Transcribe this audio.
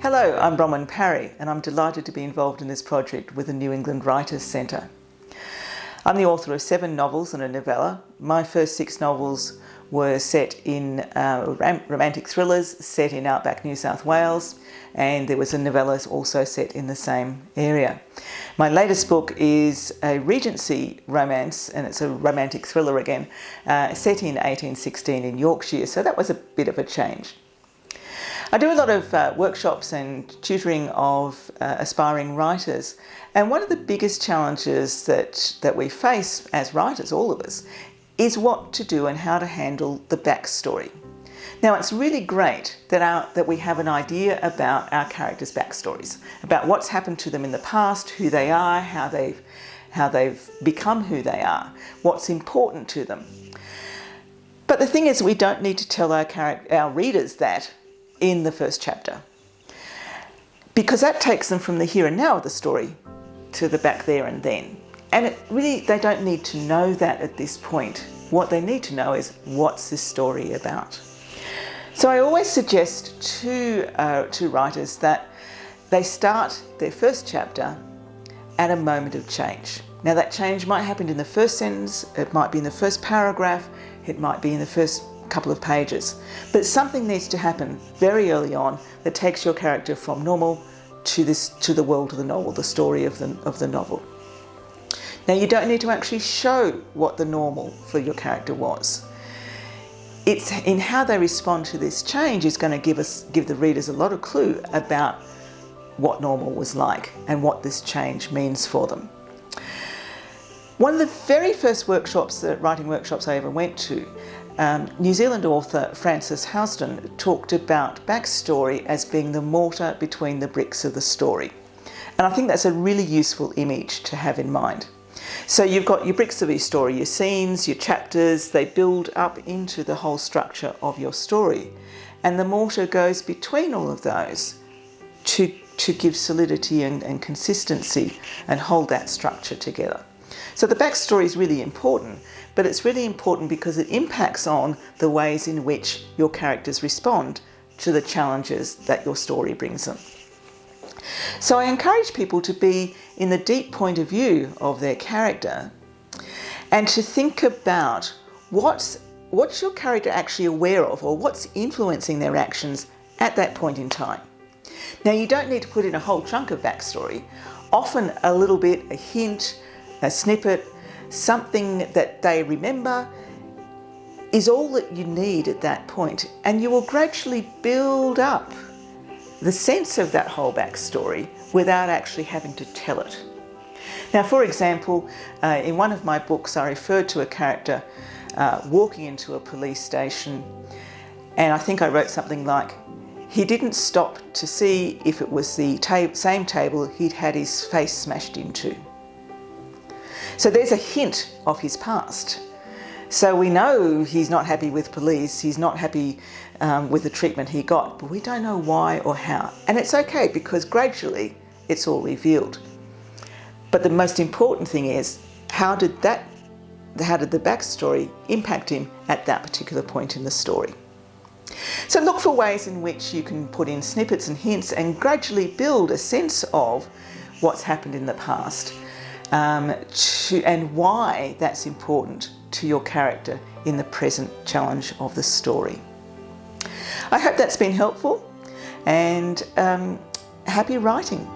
Hello, I'm Bronwyn Parry and I'm delighted to be involved in this project with the New England Writers Centre. I'm the author of 7 novels and a novella. My first 6 novels were set in romantic thrillers set in outback New South Wales, and there was a novella also set in the same area. My latest book is a Regency romance, and it's a romantic thriller again, set in 1816 in Yorkshire, so that was a bit of a change. I do a lot of workshops and tutoring of aspiring writers, and one of the biggest challenges that we face as writers, all of us, is what to do and how to handle the backstory. Now, it's really great that we have an idea about our characters' backstories, about what's happened to them in the past, who they are, how they've become who they are, what's important to them. But the thing is, we don't need to tell our readers that in the first chapter, because that takes them from the here and now of the story to the back there and then. And they don't need to know that at this point. What they need to know is, what's this story about? So I always suggest to writers that they start their first chapter at a moment of change. Now, that change might happen in the first sentence, it might be in the first paragraph, it might be in the first couple of pages, but something needs to happen very early on that takes your character from normal to the world of the novel, the story of the novel. Now, you don't need to actually show what the normal for your character was. It's in how they respond to this change is going to give the readers a lot of clue about what normal was like and what this change means for them. One of the very first writing workshops I ever went to, New Zealand author Frances Houston talked about backstory as being the mortar between the bricks of the story. And I think that's a really useful image to have in mind. So you've got your bricks of your story, your scenes, your chapters, they build up into the whole structure of your story. And the mortar goes between all of those to give solidity and consistency and hold that structure together. So the backstory is really important, but it's really important because it impacts on the ways in which your characters respond to the challenges that your story brings them. So I encourage people to be in the deep point of view of their character and to think about what's your character actually aware of, or what's influencing their actions at that point in time. Now, you don't need to put in a whole chunk of backstory. Often a little bit, a hint, a snippet, something that they remember is all that you need at that point, and you will gradually build up the sense of that whole backstory without actually having to tell it. Now, for example, in one of my books I referred to a character walking into a police station, and I think I wrote something like, he didn't stop to see if it was the same table he'd had his face smashed into. So there's a hint of his past. So we know he's not happy with police, he's not happy with the treatment he got, but we don't know why or how. And it's okay, because gradually it's all revealed. But the most important thing is, how did the backstory impact him at that particular point in the story? So look for ways in which you can put in snippets and hints and gradually build a sense of what's happened in the past, and why that's important to your character in the present challenge of the story. I hope that's been helpful, and happy writing.